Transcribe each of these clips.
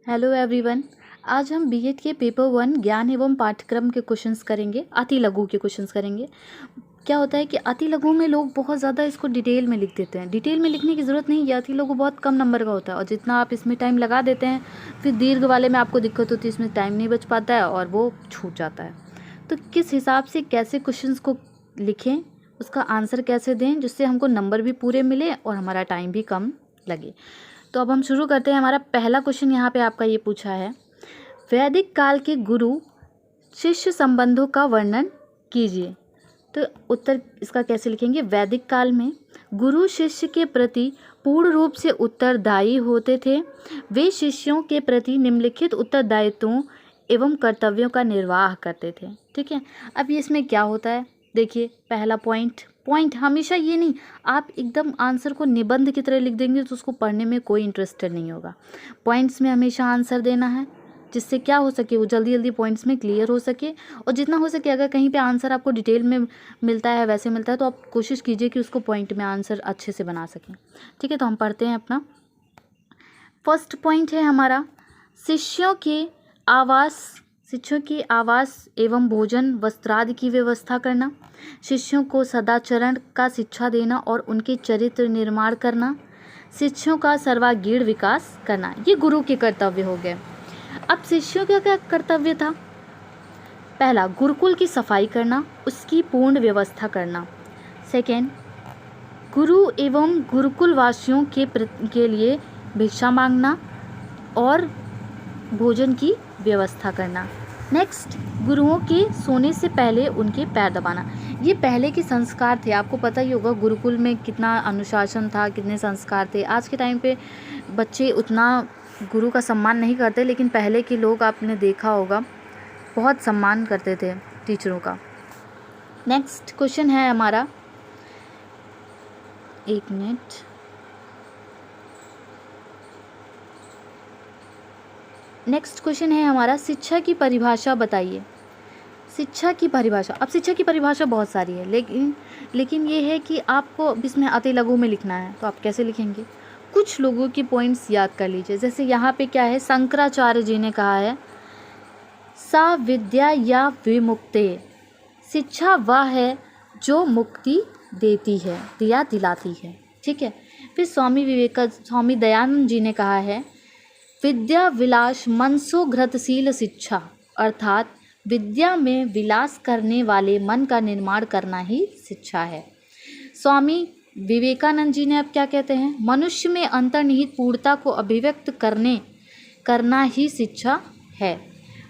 Hello everyone. आज हम BEd के पेपर 1 ज्ञान एवं पाठ्यक्रम के क्वेश्चंस करेंगे, अति लघु के क्वेश्चंस करेंगे। क्या होता है कि अति लघु में लोग बहुत ज़्यादा इसको डिटेल में लिख देते हैं। डिटेल में लिखने की ज़रूरत नहीं है, अति लघु बहुत कम नंबर का होता है और जितना आप इसमें टाइम लगा देते हैं फिर दीर्घ वाले में आपको दिक्कत होती है, इसमें टाइम नहीं बच पाता है और वो छूट जाता है। तो किस हिसाब से कैसे क्वेश्चंस को लिखें, उसका आंसर कैसे दें जिससे हमको नंबर भी पूरे मिले और हमारा टाइम भी कम लगे। तो अब हम शुरू करते हैं। हमारा पहला क्वेश्चन यहाँ पे आपका ये पूछा है, वैदिक काल के गुरु शिष्य संबंधों का वर्णन कीजिए। तो उत्तर इसका कैसे लिखेंगे, वैदिक काल में गुरु शिष्य के प्रति पूर्ण रूप से उत्तरदायी होते थे। वे शिष्यों के प्रति निम्नलिखित उत्तरदायित्वों एवं कर्तव्यों का निर्वाह करते थे। ठीक है, अब ये इसमें क्या होता है, देखिए पहला पॉइंट हमेशा ये नहीं, आप एकदम आंसर को निबंध की तरह लिख देंगे तो उसको पढ़ने में कोई इंटरेस्टेड नहीं होगा। पॉइंट्स में हमेशा आंसर देना है जिससे क्या हो सके, वो जल्दी जल्दी पॉइंट्स में क्लियर हो सके। और जितना हो सके अगर कहीं पे आंसर आपको डिटेल में मिलता है, वैसे मिलता है, तो आप कोशिश कीजिए कि उसको पॉइंट में आंसर अच्छे से बना सकें। ठीक है, तो हम पढ़ते हैं अपना फर्स्ट पॉइंट है हमारा, शिष्यों की आवास एवं भोजन वस्त्रादि की व्यवस्था करना, शिष्यों को सदाचरण का शिक्षा देना और उनके चरित्र निर्माण करना, शिष्यों का सर्वांगीण विकास करना, ये गुरु के कर्तव्य हो गए। अब शिष्यों का क्या कर्तव्य था, पहला गुरुकुल की सफाई करना, उसकी पूर्ण व्यवस्था करना। सेकेंड, गुरु एवं गुरुकुल वासियों के लिए भिक्षा मांगना और भोजन की व्यवस्था करना। नेक्स्ट, गुरुओं के सोने से पहले उनके पैर दबाना। ये पहले के संस्कार थे, आपको पता ही होगा गुरुकुल में कितना अनुशासन था, कितने संस्कार थे। आज के टाइम पे बच्चे उतना गुरु का सम्मान नहीं करते, लेकिन पहले के लोग आपने देखा होगा बहुत सम्मान करते थे टीचरों का। नेक्स्ट क्वेश्चन है हमारा, एक मिनट, नेक्स्ट क्वेश्चन है हमारा, शिक्षा की परिभाषा बताइए। शिक्षा की परिभाषा, अब शिक्षा की परिभाषा बहुत सारी है, लेकिन ये है कि आपको अब इसमें अति लघु में लिखना है, तो आप कैसे लिखेंगे, कुछ लोगों की पॉइंट्स याद कर लीजिए। जैसे यहाँ पे क्या है, शंकराचार्य जी ने कहा है, सा विद्या या विमुक्ते, शिक्षा वह है जो मुक्ति देती है या दिलाती है। ठीक है, फिर स्वामी दयानंद जी ने कहा है, विद्या विलास मनसो घृतशील शिक्षा, अर्थात विद्या में विलास करने वाले मन का निर्माण करना ही शिक्षा है। स्वामी विवेकानंद जी ने अब क्या कहते हैं, मनुष्य में अंतर्निहित पूर्णता को अभिव्यक्त करना ही शिक्षा है।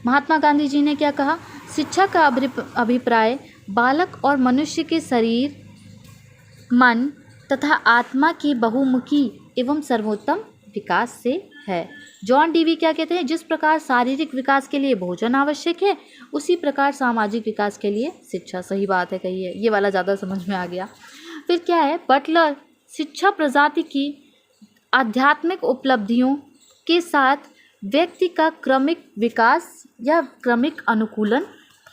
महात्मा गांधी जी ने क्या कहा, शिक्षा का अभिप्राय बालक और मनुष्य के शरीर, मन तथा आत्मा के बहुमुखी एवं सर्वोत्तम विकास से है। जॉन डीवी क्या कहते हैं, जिस प्रकार शारीरिक विकास के लिए भोजन आवश्यक है, उसी प्रकार सामाजिक विकास के लिए शिक्षा। सही बात है, कही है, ये वाला ज़्यादा समझ में आ गया। फिर क्या है, बटलर, शिक्षा प्रजाति की आध्यात्मिक उपलब्धियों के साथ व्यक्ति का क्रमिक विकास या क्रमिक अनुकूलन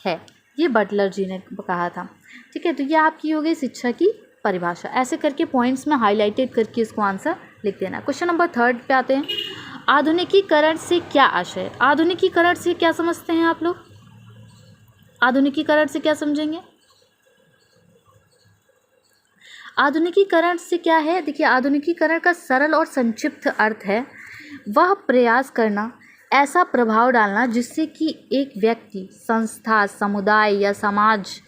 है, ये बटलर जी ने कहा था। ठीक है, तो ये आपकी हो गई शिक्षा की परिभाषा। ऐसे करके पॉइंट्स में हाईलाइटेड करके इसको आंसर लिख देना। क्वेश्चन नंबर 3 पे आते हैं, आधुनिकीकरण से क्या आशय। आधुनिकीकरण से क्या समझते हैं आप लोग, आधुनिकीकरण से क्या समझेंगे, आधुनिकीकरण से क्या है, देखिए आधुनिकीकरण का सरल और संक्षिप्त अर्थ है, वह प्रयास करना, ऐसा प्रभाव डालना जिससे कि एक व्यक्ति, संस्था, समुदाय या समाज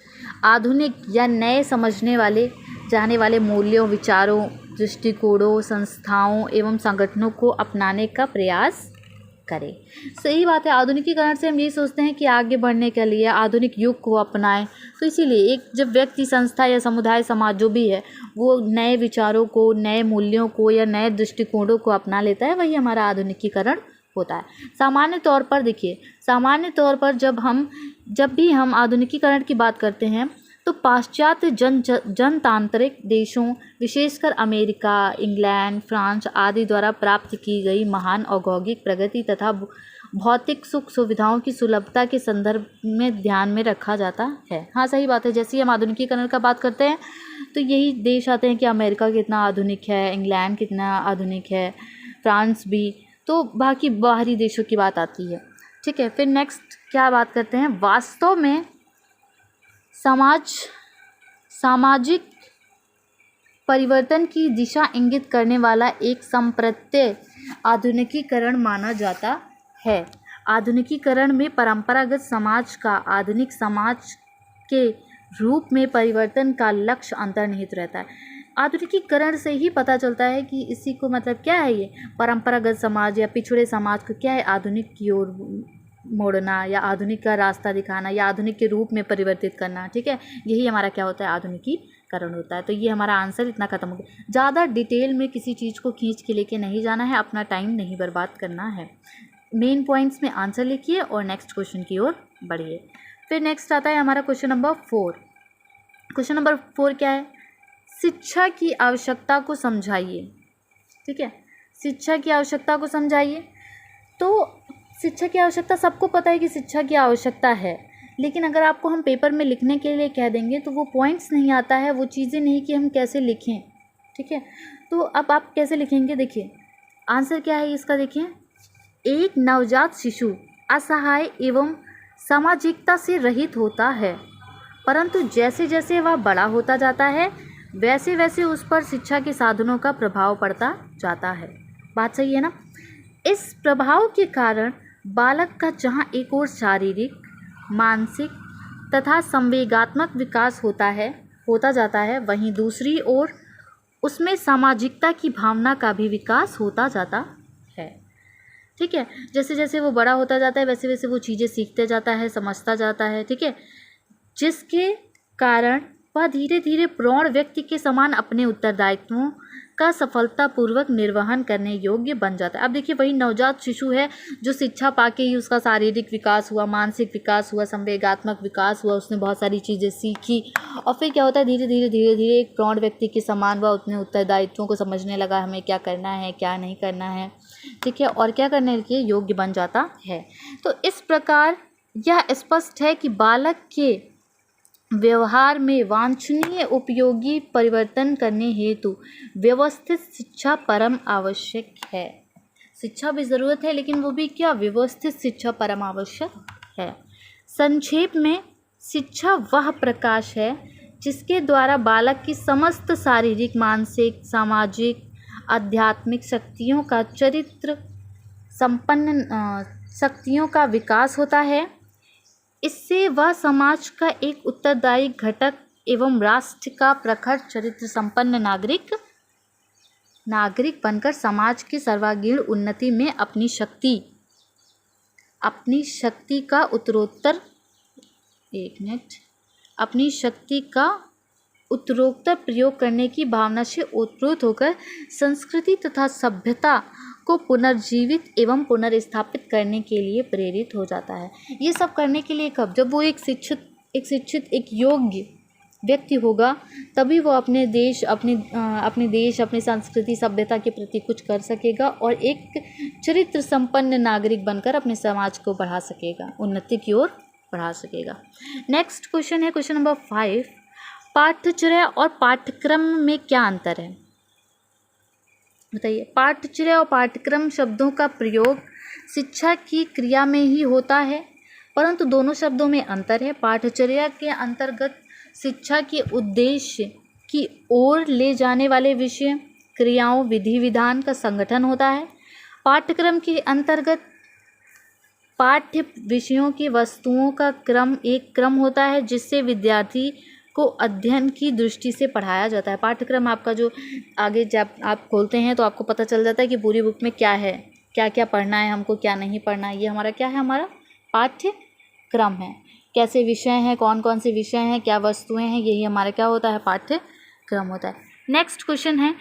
आधुनिक या नए समझने वाले जाने वाले मूल्यों, विचारों, दृष्टिकोणों, संस्थाओं एवं संगठनों को अपनाने का प्रयास करे। सही बात है, आधुनिकीकरण से हम यही सोचते हैं कि आगे बढ़ने के लिए आधुनिक युग को अपनाएं। तो इसीलिए एक जब व्यक्ति, संस्था या समुदाय, समाज जो भी है, वो नए विचारों को, नए मूल्यों को या नए दृष्टिकोणों को अपना लेता है, वही हमारा आधुनिकीकरण होता है। सामान्य तौर पर देखिए, सामान्य तौर पर जब भी हम आधुनिकीकरण की बात करते हैं तो पाश्चात्य जनतांत्रिक देशों, विशेषकर अमेरिका, इंग्लैंड, फ्रांस आदि द्वारा प्राप्त की गई महान औद्योगिक प्रगति तथा भौतिक सुख सुविधाओं की सुलभता के संदर्भ में ध्यान में रखा जाता है। हाँ, सही बात है, जैसे ही हम आधुनिकीकरण का बात करते हैं तो यही देश आते हैं कि अमेरिका कितना आधुनिक है, इंग्लैंड कितना आधुनिक है, फ्रांस भी, तो बाकी बाहरी देशों की बात आती है। ठीक है, फिर नेक्स्ट क्या बात करते हैं, वास्तव में सामाजिक परिवर्तन की दिशा इंगित करने वाला एक संप्रत्यय आधुनिकीकरण माना जाता है। आधुनिकीकरण में परंपरागत समाज का आधुनिक समाज के रूप में परिवर्तन का लक्ष्य अंतर्निहित रहता है। आधुनिकीकरण से ही पता चलता है कि इसी को मतलब क्या है, ये परंपरागत समाज या पिछड़े समाज को क्या है, आधुनिक की ओर मोड़ना या आधुनिक का रास्ता दिखाना या आधुनिक के रूप में परिवर्तित करना। ठीक है, यही हमारा क्या होता है, आधुनिकीकरण होता है। तो ये हमारा आंसर इतना खत्म हो गया। ज़्यादा डिटेल में किसी चीज़ को खींच के लेके नहीं जाना है, अपना टाइम नहीं बर्बाद करना है। मेन पॉइंट्स में आंसर लिखिए और नेक्स्ट क्वेश्चन की ओर बढ़िए। फिर नेक्स्ट आता है हमारा क्वेश्चन नंबर 4। क्वेश्चन नंबर 4 क्या है, शिक्षा की आवश्यकता को समझाइए। ठीक है, शिक्षा की आवश्यकता को समझाइए। तो शिक्षा की आवश्यकता सबको पता है कि शिक्षा की आवश्यकता है, लेकिन अगर आपको हम पेपर में लिखने के लिए कह देंगे तो वो पॉइंट्स नहीं आता है, वो चीज़ें नहीं कि हम कैसे लिखें। ठीक है, तो अब आप कैसे लिखेंगे, देखिए आंसर क्या है इसका। देखिए, एक नवजात शिशु असहाय एवं सामाजिकता से रहित होता है, परंतु जैसे जैसे वह बड़ा होता जाता है वैसे वैसे उस पर शिक्षा के साधनों का प्रभाव पड़ता जाता है। बात सही है ना। इस प्रभाव के कारण बालक का जहाँ एक ओर शारीरिक, मानसिक तथा संवेगात्मक विकास होता जाता है, वहीं दूसरी ओर उसमें सामाजिकता की भावना का भी विकास होता जाता है। ठीक है, जैसे जैसे वो बड़ा होता जाता है वैसे वैसे वो चीज़ें सीखते जाता है, समझता जाता है। ठीक है, जिसके कारण वह धीरे धीरे प्रौढ़ व्यक्ति के समान अपने उत्तरदायित्वों का सफलतापूर्वक निर्वहन करने योग्य बन जाता है। अब देखिए, वही नवजात शिशु है जो शिक्षा पाके ही उसका शारीरिक विकास हुआ, मानसिक विकास हुआ, संवेगात्मक विकास हुआ, उसने बहुत सारी चीज़ें सीखी और फिर क्या होता है, धीरे धीरे एक प्रौढ़ व्यक्ति के समान वह अपने उत्तरदायित्वों को समझने लगा, हमें क्या करना है क्या नहीं करना है। ठीक है, और क्या करने के योग्य बन जाता है। तो इस प्रकार यह स्पष्ट है कि बालक के व्यवहार में वांछनीय उपयोगी परिवर्तन करने हेतु व्यवस्थित शिक्षा परम आवश्यक है। शिक्षा भी ज़रूरत है, लेकिन वो भी क्या, व्यवस्थित शिक्षा परम आवश्यक है। संक्षेप में, शिक्षा वह प्रकाश है जिसके द्वारा बालक की समस्त शारीरिक, मानसिक, सामाजिक, आध्यात्मिक शक्तियों का विकास होता है। इससे वह समाज का एक उत्तरदायी घटक एवं राष्ट्र का प्रखर चरित्र संपन्न नागरिक बनकर समाज की सर्वांगीण उन्नति में अपनी शक्ति का उत्तरोत्तर प्रयोग करने की भावना से ओतप्रोत होकर संस्कृति तथा सभ्यता को पुनर्जीवित एवं पुनर्स्थापित करने के लिए प्रेरित हो जाता है। ये सब करने के लिए कब, जब वो एक शिक्षित एक योग्य व्यक्ति होगा, तभी वो अपने देश, अपनी संस्कृति, सभ्यता के प्रति कुछ कर सकेगा और एक चरित्र संपन्न नागरिक बनकर अपने समाज को बढ़ा सकेगा, उन्नति की ओर बढ़ा सकेगा। नेक्स्ट क्वेश्चन है क्वेश्चन नंबर 5। पाठ्यचर्या और पाठ्यक्रम में क्या अंतर है, बताइए। पाठ्यचर्या और पाठ्यक्रम शब्दों का प्रयोग शिक्षा की क्रिया में ही होता है, परंतु दोनों शब्दों में अंतर है। पाठ्यचर्या के अंतर्गत शिक्षा के उद्देश्य की ओर ले जाने वाले विषय, क्रियाओं, विधि विधान का संगठन होता है। पाठ्यक्रम के अंतर्गत पाठ्य विषयों की वस्तुओं का एक क्रम होता है जिससे विद्यार्थी को अध्ययन की दृष्टि से पढ़ाया जाता है। पाठ्यक्रम आपका जो आगे जब आप खोलते हैं तो आपको पता चल जाता है कि पूरी बुक में क्या है, क्या क्या पढ़ना है हमको, क्या नहीं पढ़ना है। ये हमारा क्या है, हमारा पाठ्यक्रम है। कैसे विषय हैं, कौन कौन से विषय हैं, क्या वस्तुएं हैं, यही हमारा क्या होता है, पाठ्यक्रम होता है। नेक्स्ट क्वेश्चन है,